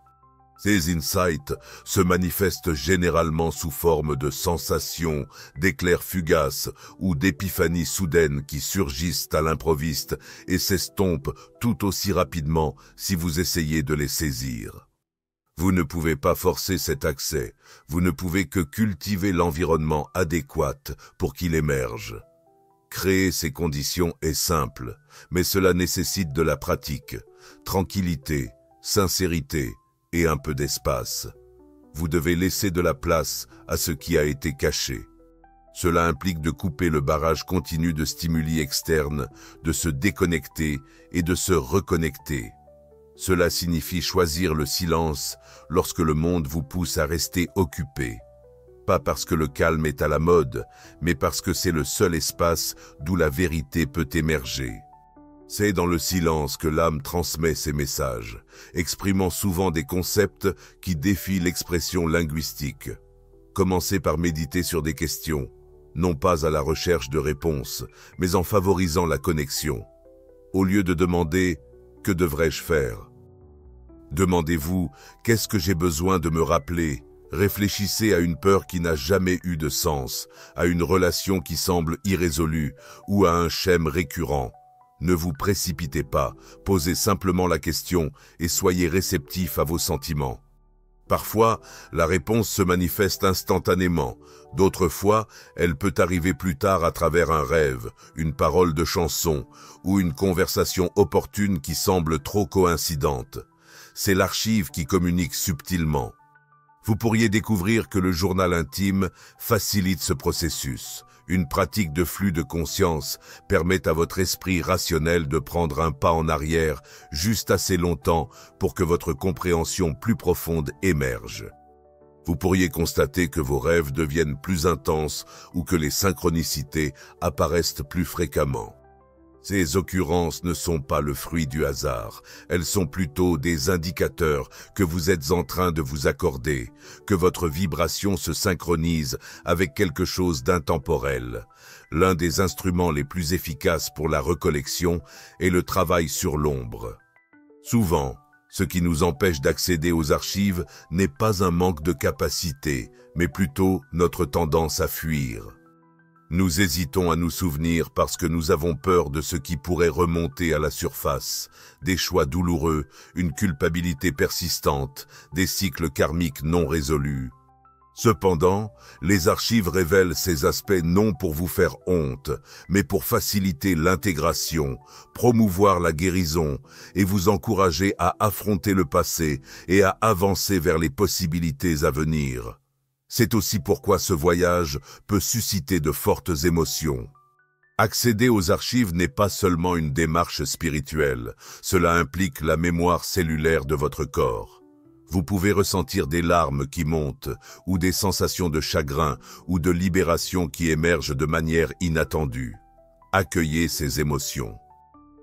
Ces insights se manifestent généralement sous forme de sensations, d'éclairs fugaces ou d'épiphanies soudaines qui surgissent à l'improviste et s'estompent tout aussi rapidement si vous essayez de les saisir. Vous ne pouvez pas forcer cet accès, vous ne pouvez que cultiver l'environnement adéquat pour qu'il émerge. Créer ces conditions est simple, mais cela nécessite de la pratique, tranquillité, sincérité, et un peu d'espace. Vous devez laisser de la place à ce qui a été caché. Cela implique de couper le barrage continu de stimuli externes, de se déconnecter et de se reconnecter. Cela signifie choisir le silence lorsque le monde vous pousse à rester occupé. Pas parce que le calme est à la mode, mais parce que c'est le seul espace d'où la vérité peut émerger. C'est dans le silence que l'âme transmet ses messages, exprimant souvent des concepts qui défient l'expression linguistique. Commencez par méditer sur des questions, non pas à la recherche de réponses, mais en favorisant la connexion. Au lieu de demander « que devrais-je faire ?» Demandez-vous « qu'est-ce que j'ai besoin de me rappeler ?» Réfléchissez à une peur qui n'a jamais eu de sens, à une relation qui semble irrésolue ou à un schème récurrent. Ne vous précipitez pas, posez simplement la question et soyez réceptif à vos sentiments. Parfois, la réponse se manifeste instantanément. D'autres fois, elle peut arriver plus tard à travers un rêve, une parole de chanson ou une conversation opportune qui semble trop coïncidente. C'est l'archive qui communique subtilement. Vous pourriez découvrir que le journal intime facilite ce processus. Une pratique de flux de conscience permet à votre esprit rationnel de prendre un pas en arrière juste assez longtemps pour que votre compréhension plus profonde émerge. Vous pourriez constater que vos rêves deviennent plus intenses ou que les synchronicités apparaissent plus fréquemment. Ces occurrences ne sont pas le fruit du hasard, elles sont plutôt des indicateurs que vous êtes en train de vous accorder, que votre vibration se synchronise avec quelque chose d'intemporel. L'un des instruments les plus efficaces pour la recollection est le travail sur l'ombre. Souvent, ce qui nous empêche d'accéder aux archives n'est pas un manque de capacité, mais plutôt notre tendance à fuir. Nous hésitons à nous souvenir parce que nous avons peur de ce qui pourrait remonter à la surface, des choix douloureux, une culpabilité persistante, des cycles karmiques non résolus. Cependant, les archives révèlent ces aspects non pour vous faire honte, mais pour faciliter l'intégration, promouvoir la guérison et vous encourager à affronter le passé et à avancer vers les possibilités à venir. C'est aussi pourquoi ce voyage peut susciter de fortes émotions. Accéder aux archives n'est pas seulement une démarche spirituelle, cela implique la mémoire cellulaire de votre corps. Vous pouvez ressentir des larmes qui montent, ou des sensations de chagrin ou de libération qui émergent de manière inattendue. Accueillez ces émotions.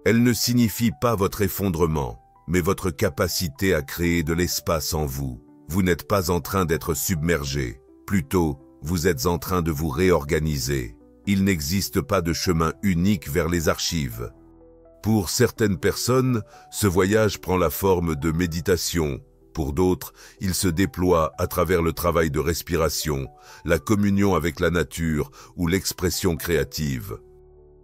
Elles ne signifient pas votre effondrement, mais votre capacité à créer de l'espace en vous. Vous n'êtes pas en train d'être submergé, plutôt, vous êtes en train de vous réorganiser. Il n'existe pas de chemin unique vers les archives. Pour certaines personnes, ce voyage prend la forme de méditation. Pour d'autres, il se déploie à travers le travail de respiration, la communion avec la nature ou l'expression créative.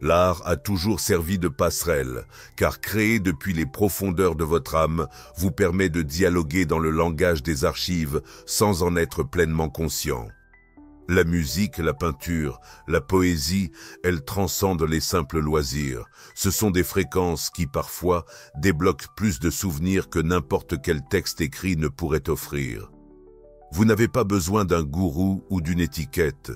L'art a toujours servi de passerelle, car créé depuis les profondeurs de votre âme vous permet de dialoguer dans le langage des archives sans en être pleinement conscient. La musique, la peinture, la poésie, elles transcendent les simples loisirs. Ce sont des fréquences qui, parfois, débloquent plus de souvenirs que n'importe quel texte écrit ne pourrait offrir. Vous n'avez pas besoin d'un gourou ou d'une étiquette.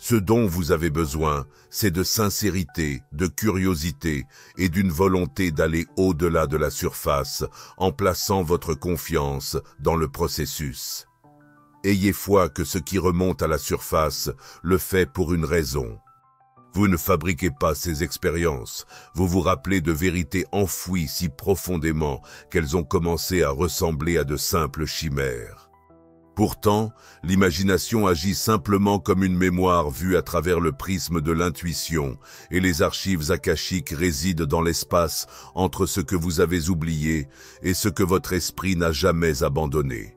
Ce dont vous avez besoin, c'est de sincérité, de curiosité et d'une volonté d'aller au-delà de la surface en plaçant votre confiance dans le processus. Ayez foi que ce qui remonte à la surface le fait pour une raison. Vous ne fabriquez pas ces expériences, vous vous rappelez de vérités enfouies si profondément qu'elles ont commencé à ressembler à de simples chimères. Pourtant, l'imagination agit simplement comme une mémoire vue à travers le prisme de l'intuition, et les archives akashiques résident dans l'espace entre ce que vous avez oublié et ce que votre esprit n'a jamais abandonné.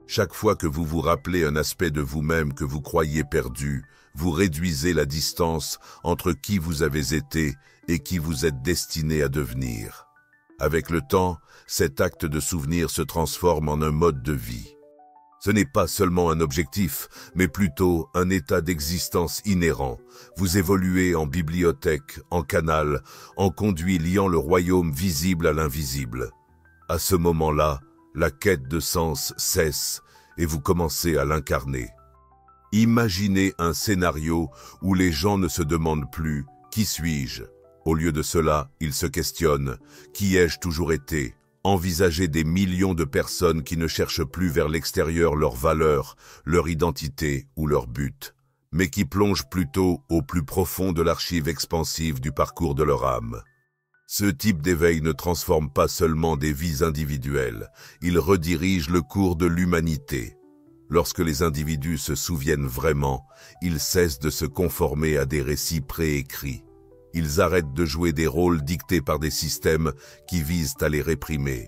Chaque fois que vous vous rappelez un aspect de vous-même que vous croyiez perdu, vous réduisez la distance entre qui vous avez été et qui vous êtes destiné à devenir. Avec le temps, cet acte de souvenir se transforme en un mode de vie. Ce n'est pas seulement un objectif, mais plutôt un état d'existence inhérent. Vous évoluez en bibliothèque, en canal, en conduit liant le royaume visible à l'invisible. À ce moment-là, la quête de sens cesse et vous commencez à l'incarner. Imaginez un scénario où les gens ne se demandent plus « Qui suis-je ?» Au lieu de cela, ils se questionnent « Qui ai-je toujours été ?» Envisagez des millions de personnes qui ne cherchent plus vers l'extérieur leurs valeurs, leur identité ou leur but, mais qui plongent plutôt au plus profond de l'archive expansive du parcours de leur âme. Ce type d'éveil ne transforme pas seulement des vies individuelles, il redirige le cours de l'humanité. Lorsque les individus se souviennent vraiment, ils cessent de se conformer à des récits préécrits. Ils arrêtent de jouer des rôles dictés par des systèmes qui visent à les réprimer.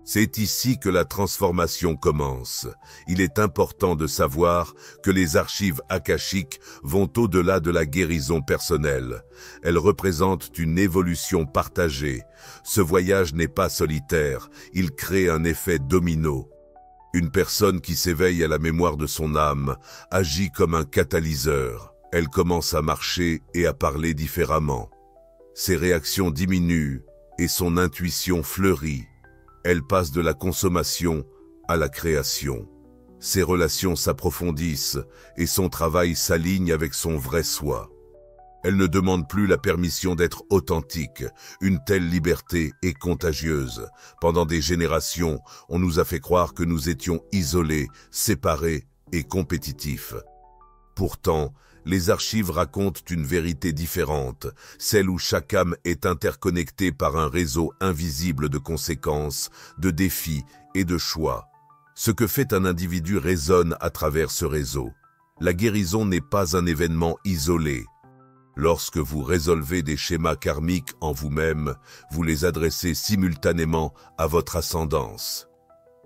C'est ici que la transformation commence. Il est important de savoir que les archives akashiques vont au-delà de la guérison personnelle. Elles représentent une évolution partagée. Ce voyage n'est pas solitaire, il crée un effet domino. Une personne qui s'éveille à la mémoire de son âme agit comme un catalyseur. Elle commence à marcher et à parler différemment. Ses réactions diminuent et son intuition fleurit. Elle passe de la consommation à la création. Ses relations s'approfondissent et son travail s'aligne avec son vrai soi. Elle ne demande plus la permission d'être authentique. Une telle liberté est contagieuse. Pendant des générations, on nous a fait croire que nous étions isolés, séparés et compétitifs. Pourtant, les archives racontent une vérité différente, celle où chaque âme est interconnectée par un réseau invisible de conséquences, de défis et de choix. Ce que fait un individu résonne à travers ce réseau. La guérison n'est pas un événement isolé. Lorsque vous résolvez des schémas karmiques en vous-même, vous les adressez simultanément à votre ascendance.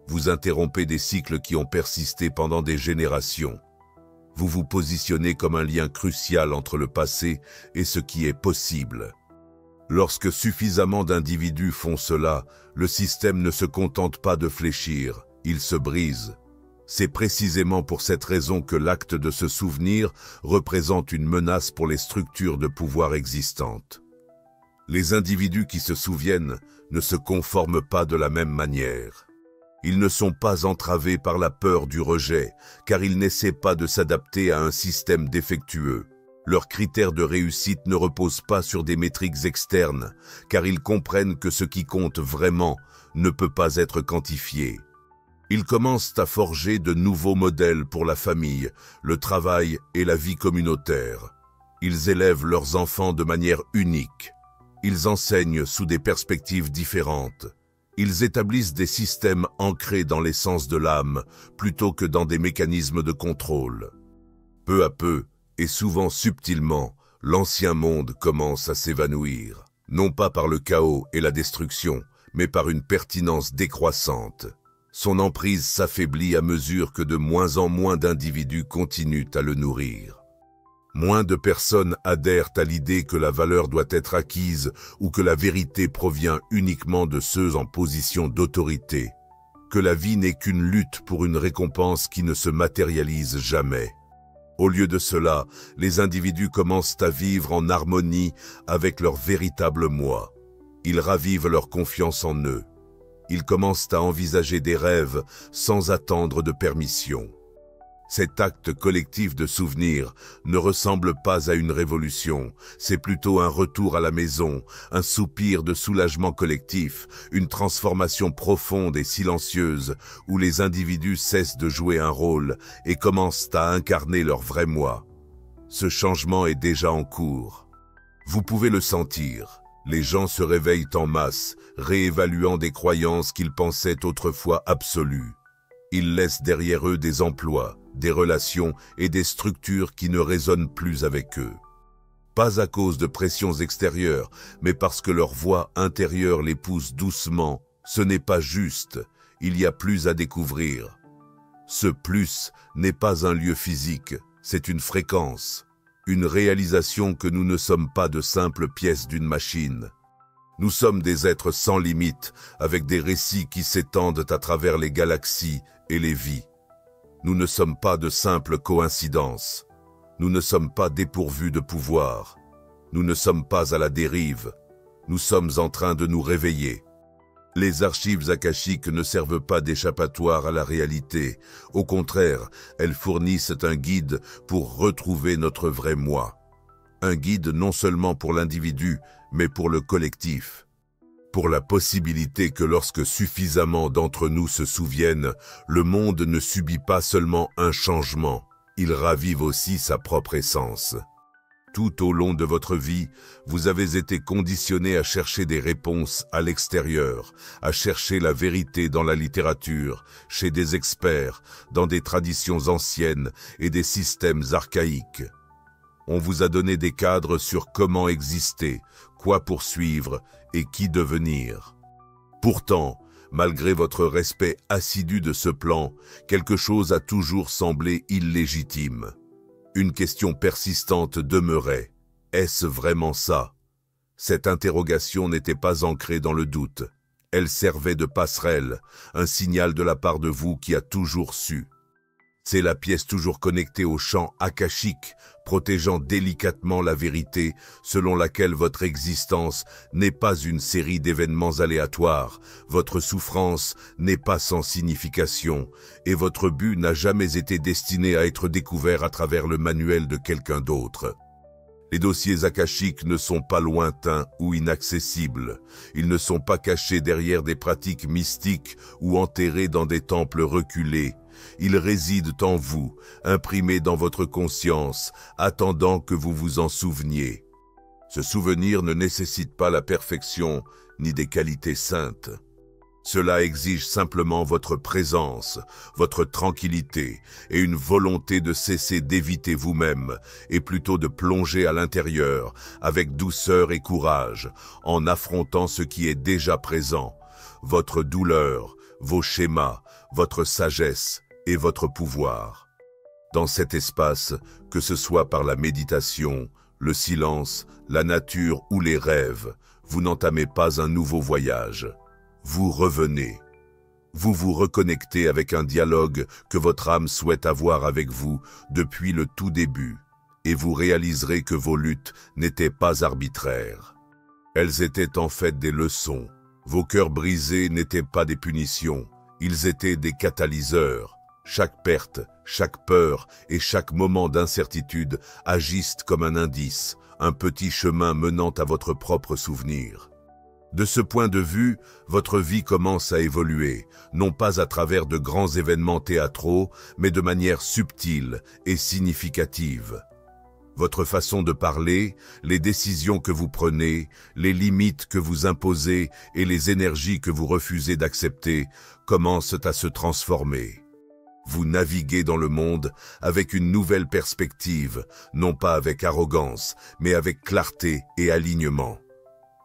Vous interrompez des cycles qui ont persisté pendant des générations. Vous vous positionnez comme un lien crucial entre le passé et ce qui est possible. Lorsque suffisamment d'individus font cela, le système ne se contente pas de fléchir, il se brise. C'est précisément pour cette raison que l'acte de se souvenir représente une menace pour les structures de pouvoir existantes. Les individus qui se souviennent ne se conforment pas de la même manière. Ils ne sont pas entravés par la peur du rejet, car ils n'essaient pas de s'adapter à un système défectueux. Leurs critères de réussite ne reposent pas sur des métriques externes, car ils comprennent que ce qui compte vraiment ne peut pas être quantifié. Ils commencent à forger de nouveaux modèles pour la famille, le travail et la vie communautaire. Ils élèvent leurs enfants de manière unique. Ils enseignent sous des perspectives différentes. Ils établissent des systèmes ancrés dans l'essence de l'âme, plutôt que dans des mécanismes de contrôle. Peu à peu, et souvent subtilement, l'ancien monde commence à s'évanouir, non pas par le chaos et la destruction, mais par une pertinence décroissante. Son emprise s'affaiblit à mesure que de moins en moins d'individus continuent à le nourrir. Moins de personnes adhèrent à l'idée que la valeur doit être acquise ou que la vérité provient uniquement de ceux en position d'autorité, que la vie n'est qu'une lutte pour une récompense qui ne se matérialise jamais. Au lieu de cela, les individus commencent à vivre en harmonie avec leur véritable moi. Ils ravivent leur confiance en eux. Ils commencent à envisager des rêves sans attendre de permission. Cet acte collectif de souvenir ne ressemble pas à une révolution, c'est plutôt un retour à la maison, un soupir de soulagement collectif, une transformation profonde et silencieuse où les individus cessent de jouer un rôle et commencent à incarner leur vrai moi. Ce changement est déjà en cours. Vous pouvez le sentir. Les gens se réveillent en masse, réévaluant des croyances qu'ils pensaient autrefois absolues. Ils laissent derrière eux des emplois, des relations et des structures qui ne résonnent plus avec eux. Pas à cause de pressions extérieures, mais parce que leur voix intérieure les pousse doucement. Ce n'est pas juste, il y a plus à découvrir. Ce plus n'est pas un lieu physique, c'est une fréquence, une réalisation que nous ne sommes pas de simples pièces d'une machine. Nous sommes des êtres sans limite, avec des récits qui s'étendent à travers les galaxies et les vies. Nous ne sommes pas de simples coïncidences. Nous ne sommes pas dépourvus de pouvoir. Nous ne sommes pas à la dérive. Nous sommes en train de nous réveiller. Les archives akashiques ne servent pas d'échappatoire à la réalité. Au contraire, elles fournissent un guide pour retrouver notre vrai moi. Un guide non seulement pour l'individu, mais pour le collectif. Pour la possibilité que lorsque suffisamment d'entre nous se souviennent, le monde ne subit pas seulement un changement, il ravive aussi sa propre essence. Tout au long de votre vie, vous avez été conditionné à chercher des réponses à l'extérieur, à chercher la vérité dans la littérature, chez des experts, dans des traditions anciennes et des systèmes archaïques. On vous a donné des cadres sur comment exister, quoi poursuivre et qui devenir. Pourtant, malgré votre respect assidu de ce plan, quelque chose a toujours semblé illégitime. Une question persistante demeurait. Est-ce vraiment ça? Cette interrogation n'était pas ancrée dans le doute. Elle servait de passerelle, un signal de la part de vous qui a toujours su. C'est la pièce toujours connectée au champ akashique, protégeant délicatement la vérité selon laquelle votre existence n'est pas une série d'événements aléatoires, votre souffrance n'est pas sans signification, et votre but n'a jamais été destiné à être découvert à travers le manuel de quelqu'un d'autre. Les dossiers akashiques ne sont pas lointains ou inaccessibles. Ils ne sont pas cachés derrière des pratiques mystiques ou enterrés dans des temples reculés. Ils résident en vous, imprimés dans votre conscience, attendant que vous vous en souveniez. Ce souvenir ne nécessite pas la perfection ni des qualités saintes. Cela exige simplement votre présence, votre tranquillité et une volonté de cesser d'éviter vous-même et plutôt de plonger à l'intérieur avec douceur et courage en affrontant ce qui est déjà présent, votre douleur, vos schémas, votre sagesse et votre pouvoir. Dans cet espace, que ce soit par la méditation, le silence, la nature ou les rêves, vous n'entamez pas un nouveau voyage. Vous revenez. Vous vous reconnectez avec un dialogue que votre âme souhaite avoir avec vous depuis le tout début, et vous réaliserez que vos luttes n'étaient pas arbitraires. Elles étaient en fait des leçons. Vos cœurs brisés n'étaient pas des punitions, ils étaient des catalyseurs. Chaque perte, chaque peur et chaque moment d'incertitude agissent comme un indice, un petit chemin menant à votre propre souvenir. De ce point de vue, votre vie commence à évoluer, non pas à travers de grands événements théâtraux, mais de manière subtile et significative. Votre façon de parler, les décisions que vous prenez, les limites que vous imposez et les énergies que vous refusez d'accepter commencent à se transformer. Vous naviguez dans le monde avec une nouvelle perspective, non pas avec arrogance, mais avec clarté et alignement.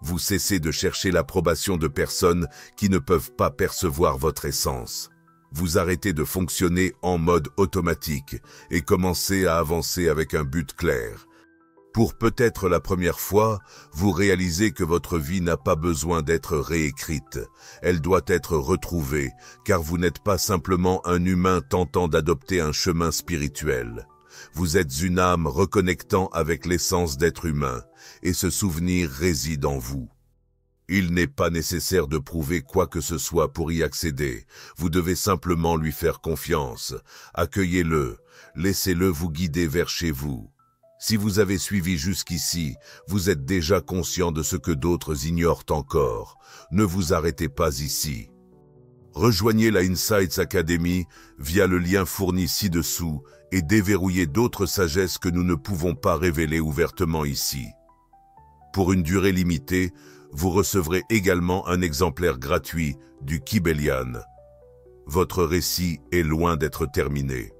Vous cessez de chercher l'approbation de personnes qui ne peuvent pas percevoir votre essence. Vous arrêtez de fonctionner en mode automatique et commencez à avancer avec un but clair. Pour peut-être la première fois, vous réalisez que votre vie n'a pas besoin d'être réécrite. Elle doit être retrouvée, car vous n'êtes pas simplement un humain tentant d'adopter un chemin spirituel. Vous êtes une âme reconnectant avec l'essence d'être humain, et ce souvenir réside en vous. Il n'est pas nécessaire de prouver quoi que ce soit pour y accéder. Vous devez simplement lui faire confiance. Accueillez-le, laissez-le vous guider vers chez vous. Si vous avez suivi jusqu'ici, vous êtes déjà conscient de ce que d'autres ignorent encore. Ne vous arrêtez pas ici. Rejoignez la Insights Academy via le lien fourni ci-dessous et déverrouillez d'autres sagesses que nous ne pouvons pas révéler ouvertement ici. Pour une durée limitée, vous recevrez également un exemplaire gratuit du Kybalion. Votre récit est loin d'être terminé.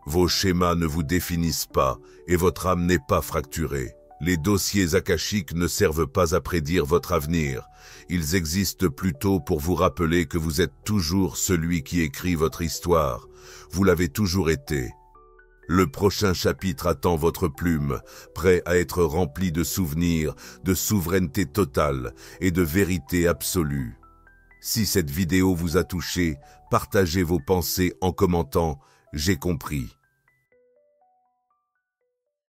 Vos schémas ne vous définissent pas et votre âme n'est pas fracturée. Les dossiers akashiques ne servent pas à prédire votre avenir. Ils existent plutôt pour vous rappeler que vous êtes toujours celui qui écrit votre histoire. Vous l'avez toujours été. Le prochain chapitre attend votre plume, prêt à être rempli de souvenirs, de souveraineté totale et de vérité absolue. Si cette vidéo vous a touché, partagez vos pensées en commentant « J'ai compris ».